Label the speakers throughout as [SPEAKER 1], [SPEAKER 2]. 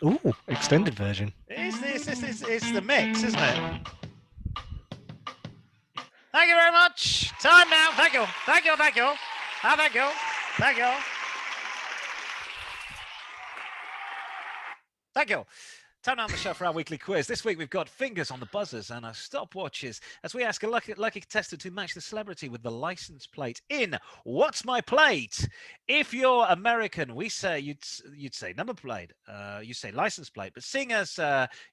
[SPEAKER 1] Ooh, extended version.
[SPEAKER 2] It's the mix, isn't it? Thank you very much. Time now. Thank you. Thank you. Thank you. Thank you. Thank you. Thank you. Time now on the show for our weekly quiz. This week we've got fingers on the buzzers and our stopwatches as we ask a lucky contestant to match the celebrity with the license plate in What's My Plate? If you're American, we say you'd say number plate, you say license plate, but seeing as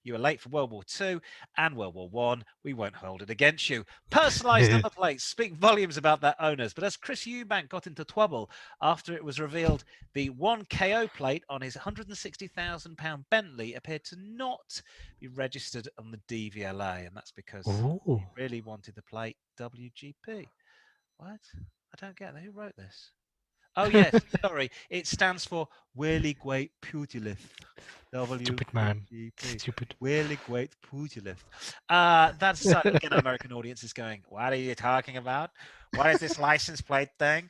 [SPEAKER 2] you were late for World War II and World War One, we won't hold it against you. Personalised number plates speak volumes about their owners, but as Chris Eubank got into trouble after it was revealed the 1KO plate on his £160,000 Bentley appeared to not be registered on the DVLA, and that's because he really wanted the plate WGP. What? I don't get that. Who wrote this? Oh, yes, sorry. It stands for Really Great Pugilist.
[SPEAKER 1] Stupid man. Stupid.
[SPEAKER 2] Really Great Pugilist. That's again, our American audience is going, what are you talking about? What is this license plate thing?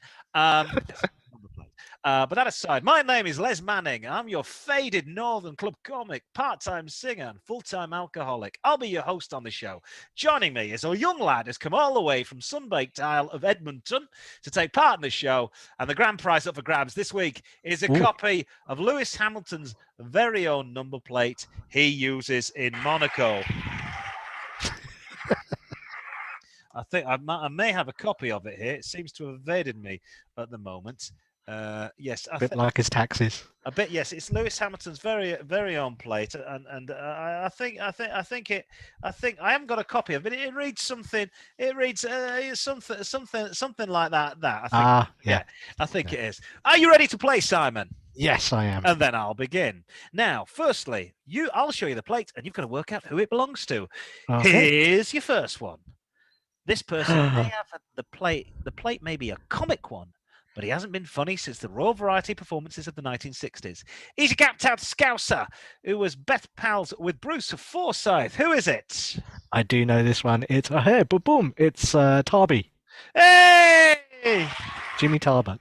[SPEAKER 2] But that aside, my name is Les Manning. I'm your faded Northern Club comic, part-time singer, and full-time alcoholic. I'll be your host on the show. Joining me is a young lad who's come all the way from Sunbaked Isle of Edmonton to take part in the show. And the grand prize up for grabs this week is a copy of Lewis Hamilton's very own number plate he uses in Monaco. I think I may have a copy of it here. It seems to have evaded me at the moment. Yes,
[SPEAKER 1] a bit like his taxes.
[SPEAKER 2] A bit, yes. It's Lewis Hamilton's very own plate, and I think I haven't got a copy of it. It reads something. It reads something like that. I think, I think it is. Are you ready to play, Simon?
[SPEAKER 1] Yes, I am.
[SPEAKER 2] And then I'll begin. Now, firstly, I'll show you the plate, and you've got to work out who it belongs to. Okay. Here's your first one. This person may have the plate. The plate may be a comic one, but he hasn't been funny since the Royal Variety performances of the 1960s. He's a gapped-out Scouser who was best pals with Bruce Forsyth. Who is it?
[SPEAKER 1] I do know this one. It's boom. It's Tarby.
[SPEAKER 2] Hey!
[SPEAKER 1] Jimmy Tarbuck.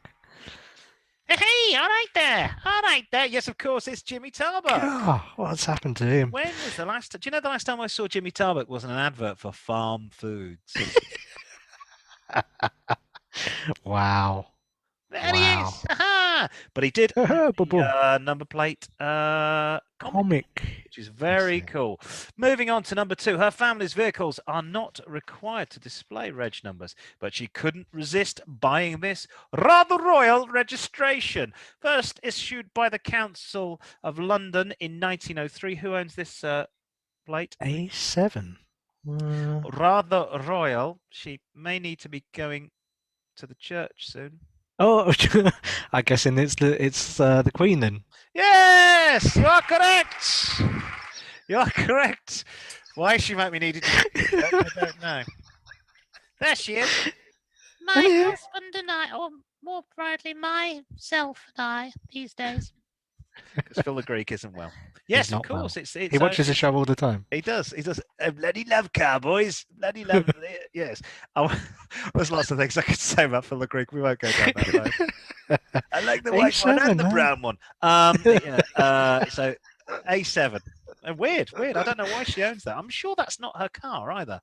[SPEAKER 2] Hey, all right there. Yes, of course, it's Jimmy Tarbuck.
[SPEAKER 1] Oh, what's happened to him?
[SPEAKER 2] When was the last? Do you know the last time I saw Jimmy Tarbuck was in an advert for Farm Foods?
[SPEAKER 1] Wow.
[SPEAKER 2] There he is. Aha! But he did number plate comic, which is very cool. Moving on to number 2. Her family's vehicles are not required to display reg numbers, but she couldn't resist buying this rather royal registration. First issued by the Council of London in 1903. Who owns this plate?
[SPEAKER 1] A7.
[SPEAKER 2] Rather royal. She may need to be going to the church soon.
[SPEAKER 1] Oh, I guess it's the Queen then.
[SPEAKER 2] Yes, you are correct. You are correct. Why she might be needed to I don't know. There she is.
[SPEAKER 3] My husband and I, or more brightly, myself and I, these days.
[SPEAKER 2] Because Phil the Greek isn't well. Yes, of course.
[SPEAKER 1] Well. He watches the show all the time.
[SPEAKER 2] He does. I bloody love Car-Boyz. Bloody love it. Yes. There's lots of things I could say about Phil the Greek. We won't go down that road. I like the white one and the brown one. So A7. Weird. I don't know why she owns that. I'm sure that's not her car either.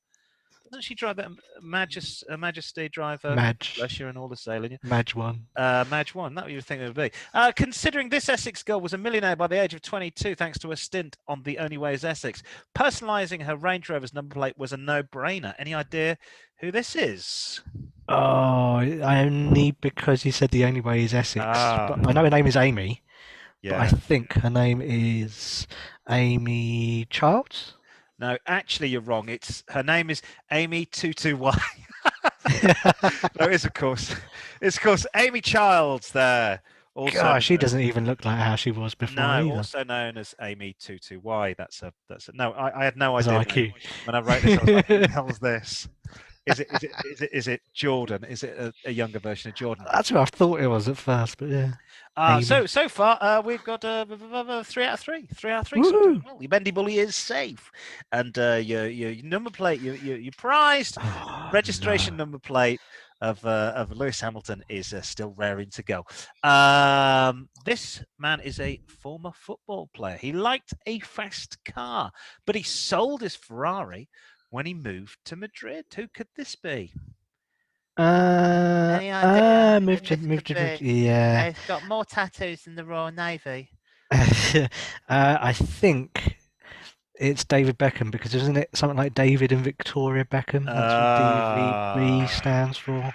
[SPEAKER 2] Doesn't she drive a Majesty driver?
[SPEAKER 1] Madge.
[SPEAKER 2] Bless you and all the sailing. Yeah?
[SPEAKER 1] Madge 1.
[SPEAKER 2] Madge 1. That you would think it would be. Considering this Essex girl was a millionaire by the age of 22 thanks to a stint on The Only Way is Essex, personalising her Range Rover's number plate was a no-brainer. Any idea who this is?
[SPEAKER 1] Oh, only because you said The Only Way is Essex. But I know her name is Amy. Yeah. But I think her name is Amy Childs.
[SPEAKER 2] No, actually, you're wrong. Her name is Amy 22Y. No, it's of course Amy Childs there. Also,
[SPEAKER 1] gosh, she doesn't even look like how she was before.
[SPEAKER 2] No,
[SPEAKER 1] either.
[SPEAKER 2] Also known as Amy 22Y. That's a no. I had no idea when I wrote this. I was like, who the hell's this? Is it Jordan? Is it a younger version of Jordan?
[SPEAKER 1] That's what I thought it was at first, but yeah.
[SPEAKER 2] So far we've got 3 out of 3. 3 out of 3. So well, your bendy bully is safe, and your number plate, your prized registration number plate of Lewis Hamilton is still raring to go. This man is a former football player. He liked a fast car, but he sold his Ferrari when he moved to Madrid. Who could this be?
[SPEAKER 3] Any idea?
[SPEAKER 1] Moved to yeah.
[SPEAKER 3] He's got more tattoos than the Royal Navy.
[SPEAKER 1] I think it's David Beckham, because isn't it something like David and Victoria Beckham? That's what DVB stands for.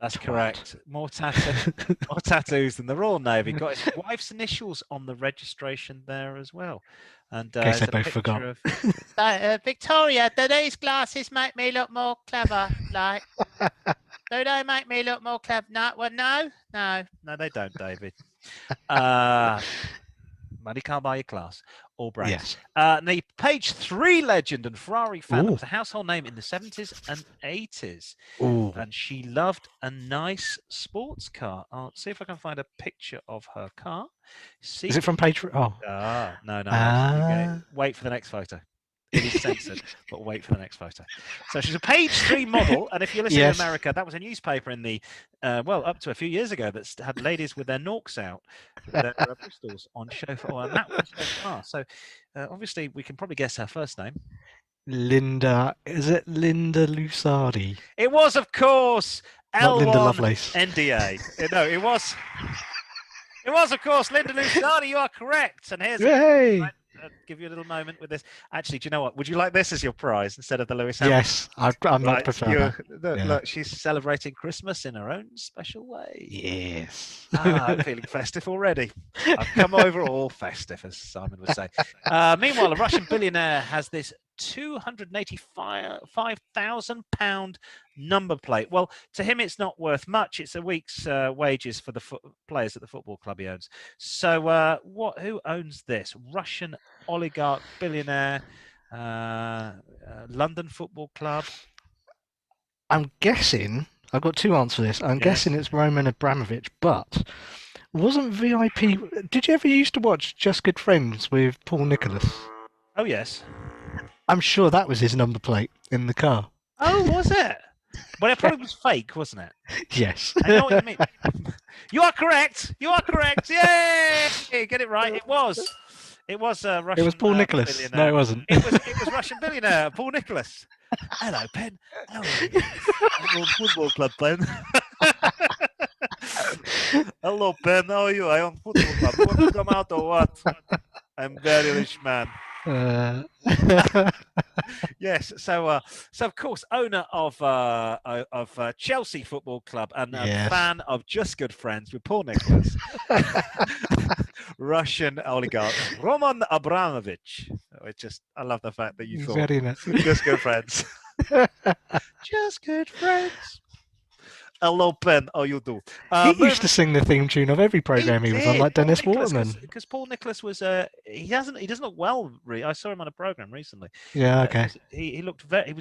[SPEAKER 2] That's correct. More tattoos than the Royal Navy. Got his wife's initials on the registration there as well. And
[SPEAKER 1] in case they both forgot.
[SPEAKER 3] Victoria, do these glasses make me look more clever? Like, do they make me look more clever? No, well, no,
[SPEAKER 2] they don't, David. Money can't buy your class or brains.
[SPEAKER 1] Yes.
[SPEAKER 2] The page 3 legend and Ferrari fan was a household name in the 70s and 80s.
[SPEAKER 1] Ooh.
[SPEAKER 2] And she loved a nice sports car. I'll see if I can find a picture of her car.
[SPEAKER 1] Is it from page 3? Oh.
[SPEAKER 2] No. Wait for the next photo. It is censored, but wait for the next photo. So she's a page 3 model, and if you're listening to America, that was a newspaper in the, up to a few years ago that had ladies with their norks out, with their pistols on show for, and that was her car. So obviously we can probably guess her first name.
[SPEAKER 1] Linda, is it Linda Lusardi?
[SPEAKER 2] It was, of course,
[SPEAKER 1] Not Linda Lovelace.
[SPEAKER 2] NDA. No, it was, of course, Linda Lusardi. You are correct. And here's I'll give you a little moment with this. Actually, do you know what? Would you like this as your prize instead of the Lewis Hamilton?
[SPEAKER 1] Yes, I'm not prefer that.
[SPEAKER 2] Look, she's celebrating Christmas in her own special way.
[SPEAKER 1] Yes.
[SPEAKER 2] I'm feeling festive already. I've come over all festive, as Simon would say. Meanwhile, a Russian billionaire has this £285,000 number plate. Well, to him, it's not worth much. It's a week's wages for the players at the football club he owns. So, who owns this? Russian oligarch billionaire, London Football Club.
[SPEAKER 1] I'm guessing. I've got two answers for this. I'm guessing it's Roman Abramovich, but wasn't VIP? Did you ever used to watch Just Good Friends with Paul Nicholas?
[SPEAKER 2] Oh yes.
[SPEAKER 1] I'm sure that was his number plate in the car.
[SPEAKER 2] Oh, was it? Well, it probably was fake, wasn't it?
[SPEAKER 1] Yes.
[SPEAKER 2] I know what you mean. You are correct. Yay! Get it right. It was. It was Russian.
[SPEAKER 1] It was Paul Nicholas.
[SPEAKER 2] Billionaire.
[SPEAKER 1] No, it wasn't.
[SPEAKER 2] It was Russian billionaire Paul Nicholas. Hello, Pen. How are you? I'm on football club, Pen. Hello, Pen. How are you? I'm on football club. You want to come out or what? I'm very rich man. Yes, so of course, owner of Chelsea Football Club and a fan of Just Good Friends with Paul Nicholas, Russian oligarch Roman Abramovich. I love the fact that you thought Just Good Friends. Just Good Friends. Hello, Pen. How you do?
[SPEAKER 1] He used to sing the theme tune of every program he was on, like Dennis Waterman.
[SPEAKER 2] Because Paul Nicholas was he doesn't look well. I saw him on a program recently.
[SPEAKER 1] Yeah, okay.
[SPEAKER 2] He looked I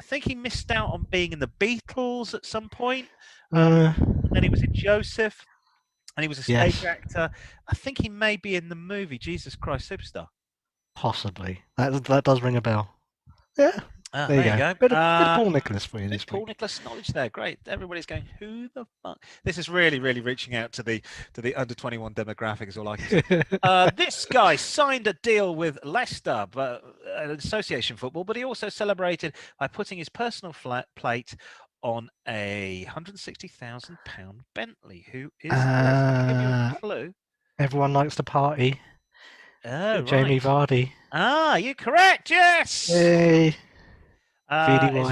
[SPEAKER 2] think he missed out on being in the Beatles at some point. Then he was in Joseph, and he was a stage actor. I think he may be in the movie Jesus Christ Superstar.
[SPEAKER 1] Possibly. That does ring a bell. Yeah. There you go. Bit of Paul Nicholas for you this week.
[SPEAKER 2] Paul Nicholas knowledge there. Great. Everybody's going, who the fuck? This is really, really reaching out to the under 21 demographic is all I can say. This guy signed a deal with Leicester, but association football, but he also celebrated by putting his personal plate on a £160,000 Bentley. Who is this? I'll give you a clue.
[SPEAKER 1] Everyone likes to party.
[SPEAKER 2] Oh,
[SPEAKER 1] Jamie
[SPEAKER 2] Vardy. Ah, you're correct. Yes.
[SPEAKER 1] Hey.
[SPEAKER 2] His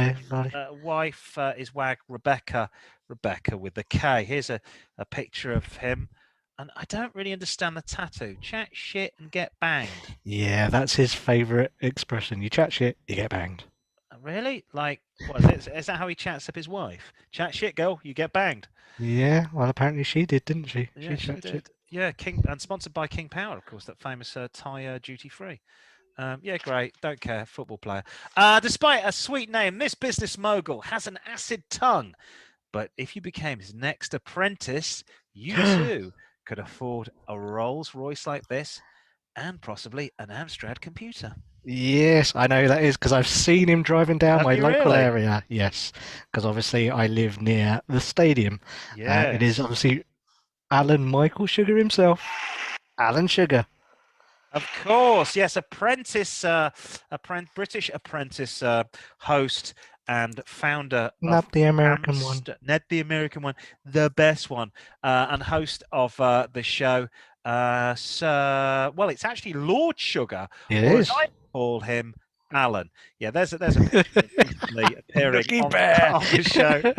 [SPEAKER 2] wife is Wag Rebecca with the K. Here's a picture of him, and I don't really understand the tattoo. Chat shit and get banged.
[SPEAKER 1] Yeah, that's his favourite expression. You chat shit, you get banged.
[SPEAKER 2] Really? Like, what is it? Is that how he chats up his wife? Chat shit, girl, you get banged.
[SPEAKER 1] Yeah, well, apparently she did, didn't she?
[SPEAKER 2] Yeah, she did. Yeah, and sponsored by King Power, of course, that famous Thai duty free. Yeah, great. Don't care. Football player. Despite a sweet name, this business mogul has an acid tongue. But if you became his next apprentice, you too could afford a Rolls Royce like this and possibly an Amstrad computer.
[SPEAKER 1] Yes, I know that is because I've seen him driving down
[SPEAKER 2] Have
[SPEAKER 1] my
[SPEAKER 2] you
[SPEAKER 1] local
[SPEAKER 2] really?
[SPEAKER 1] area. Yes, because obviously I live near the stadium. It is
[SPEAKER 2] Yes.
[SPEAKER 1] obviously Alan Michael Sugar himself. Alan Sugar.
[SPEAKER 2] Of course, yes, British Apprentice host and founder of
[SPEAKER 1] Not the American one.
[SPEAKER 2] Not the American one, the best one, and host of the show. Well, it's actually Lord Sugar,
[SPEAKER 1] It
[SPEAKER 2] or
[SPEAKER 1] is.
[SPEAKER 2] as I call him, Alan. Yeah, there's a picture of him recently appearing
[SPEAKER 1] Lucky
[SPEAKER 2] on
[SPEAKER 1] bear.
[SPEAKER 2] the show.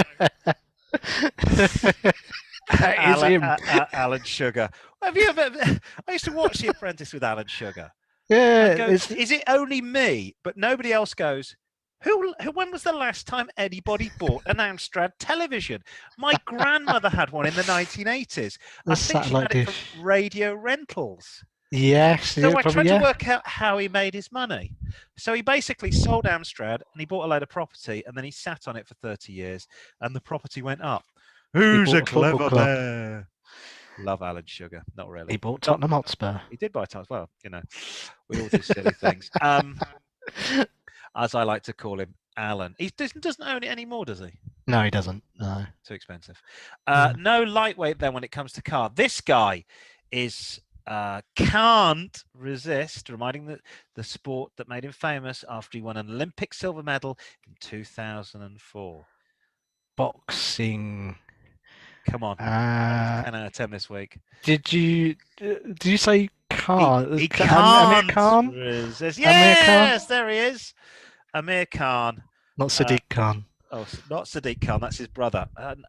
[SPEAKER 2] Alan Sugar. Have you ever? I used to watch The Apprentice with Alan Sugar.
[SPEAKER 1] Yeah,
[SPEAKER 2] Go, is it only me? But nobody else goes. Who? When was the last time anybody bought an Amstrad television? My grandmother had one in the 1980s. I think she had it from Radio Rentals.
[SPEAKER 1] Yes.
[SPEAKER 2] So I tried to work out how he made his money. So he basically sold Amstrad and he bought a load of property and then he sat on it for 30 years and the property went up. Who's a clever bear? Love Alan Sugar. Not really.
[SPEAKER 1] He bought Tottenham Hotspur.
[SPEAKER 2] He did buy Tottenham. Well, you know, we all do silly things. As I like to call him, Alan. He doesn't own it anymore, does he?
[SPEAKER 1] No, he doesn't. No.
[SPEAKER 2] Too expensive. No lightweight then when it comes to car. This guy is can't resist reminding the sport that made him famous after he won an Olympic silver medal in 2004.
[SPEAKER 1] Boxing.
[SPEAKER 2] Come on. 10 out of 10 this week.
[SPEAKER 1] Did you say Khan?
[SPEAKER 2] He can't
[SPEAKER 1] Amir Khan?
[SPEAKER 2] resist. Yes, there he is. Amir Khan.
[SPEAKER 1] Not Sadiq Khan.
[SPEAKER 2] Oh, not Sadiq Khan, that's his brother.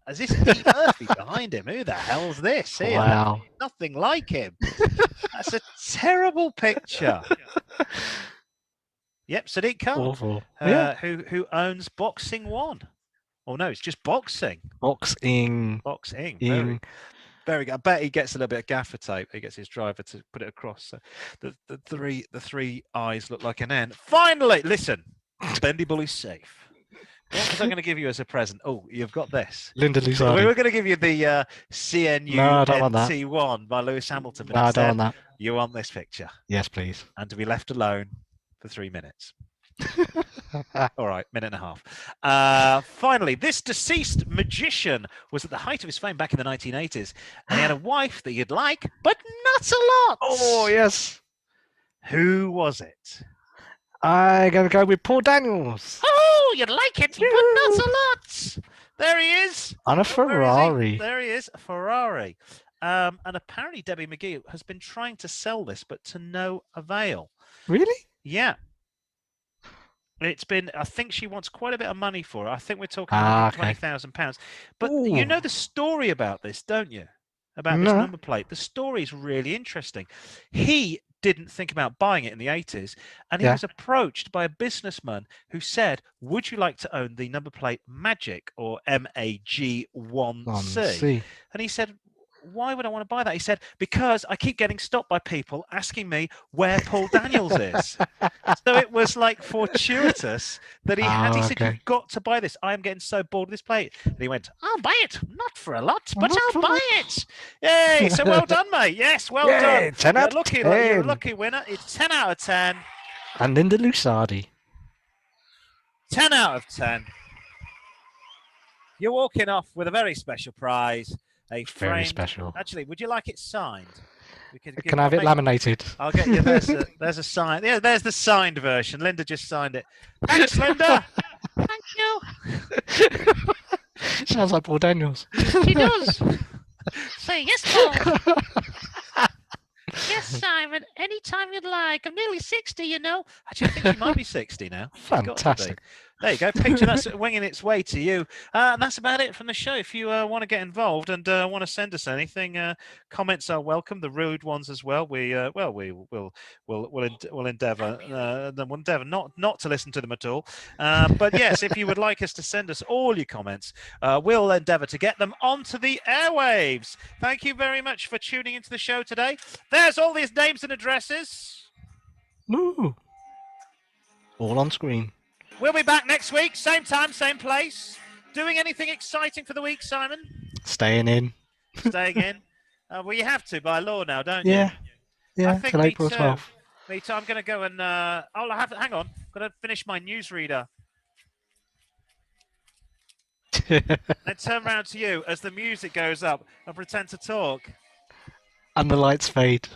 [SPEAKER 2] Is this Pete Murphy behind him? Who the hell's this? Here?
[SPEAKER 1] Wow.
[SPEAKER 2] Nothing like him. That's a terrible picture. Yep, Sadiq Khan.
[SPEAKER 1] Awful.
[SPEAKER 2] Who owns Boxing One. Oh no, it's just boxing.
[SPEAKER 1] Boxing.
[SPEAKER 2] Very good. I bet he gets a little bit of gaffer tape. He gets his driver to put it across. So the three eyes look like an N. Finally, listen. Bendy Bully's safe. What was I going to give you as a present? Oh, you've got this.
[SPEAKER 1] Linda Lusardi.
[SPEAKER 2] We were going to give you the CNU NT1 by Lewis Hamilton. But
[SPEAKER 1] no, I don't want that.
[SPEAKER 2] You want this picture.
[SPEAKER 1] Yes, please.
[SPEAKER 2] And to be left alone for 3 minutes. All right, minute and a half. Finally, this deceased magician was at the height of his fame back in the 1980s, and he had a wife that you'd like, but not a lot.
[SPEAKER 1] Oh, yes.
[SPEAKER 2] Who was it?
[SPEAKER 1] I'm going to go with Paul Daniels.
[SPEAKER 2] Oh, you'd like it, but not a lot. There he is.
[SPEAKER 1] On a Ferrari.
[SPEAKER 2] There he is, a Ferrari. And apparently Debbie McGee has been trying to sell this, but to no avail.
[SPEAKER 1] Really?
[SPEAKER 2] Yeah. It's been, I think she wants quite a bit of money for it. I think we're talking £120,000. But you know the story about this, don't you? About this number plate. The story is really interesting. He didn't think about buying it in the 80s, and he was approached by a businessman who said, would you like to own the number plate Magic, or MAG1C? And he said, why would I want to buy that? He said, because I keep getting stopped by people asking me where Paul Daniels is. So it was like fortuitous that he had. He said, you've got to buy this. I am getting so bored of this plate. And he went, I'll buy it. Not for a lot, but I'll buy it. Yay. So well done, mate. Yes, well done.
[SPEAKER 1] 10 out of 10.
[SPEAKER 2] You're a lucky winner. It's 10 out of 10.
[SPEAKER 1] And Linda Lusardi.
[SPEAKER 2] 10 out of 10. You're walking off with a very special prize.
[SPEAKER 1] Very special.
[SPEAKER 2] Actually, would you like it signed?
[SPEAKER 1] Can I have it laminated?
[SPEAKER 2] I'll get you. There's a sign. Yeah, there's the signed version. Linda just signed it. Thanks, Linda. Thank you.
[SPEAKER 1] Sounds like Paul Daniels.
[SPEAKER 3] She does. Say yes, Paul. Yes, Simon. Anytime you'd like. I'm nearly 60, you know.
[SPEAKER 2] Actually, I think she might be 60 now.
[SPEAKER 1] Fantastic.
[SPEAKER 2] There you go. Picture that's winging its way to you. And that's about it from the show. If you want to get involved and want to send us anything, comments are welcome. The rude ones as well. We'll endeavour not to listen to them at all. But yes, if you would like us to send us all your comments, we'll endeavour to get them onto the airwaves. Thank you very much for tuning into the show today. There's all these names and addresses.
[SPEAKER 1] Woo. All on screen.
[SPEAKER 2] We'll be back next week, same time, same place. Doing anything exciting for the week, Simon?
[SPEAKER 1] Staying in.
[SPEAKER 2] Staying in. Well, you have to by law now, don't you?
[SPEAKER 1] Yeah. Yeah,
[SPEAKER 2] think
[SPEAKER 1] till
[SPEAKER 2] me
[SPEAKER 1] April
[SPEAKER 2] too.
[SPEAKER 1] 12th.
[SPEAKER 2] Me too. I'm going to go and hang on. Got to finish my newsreader. Then turn round to you as the music goes up and pretend to talk.
[SPEAKER 1] And the lights fade.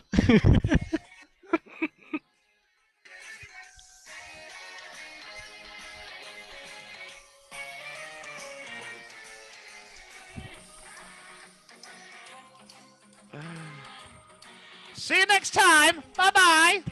[SPEAKER 2] See you next time. Bye bye.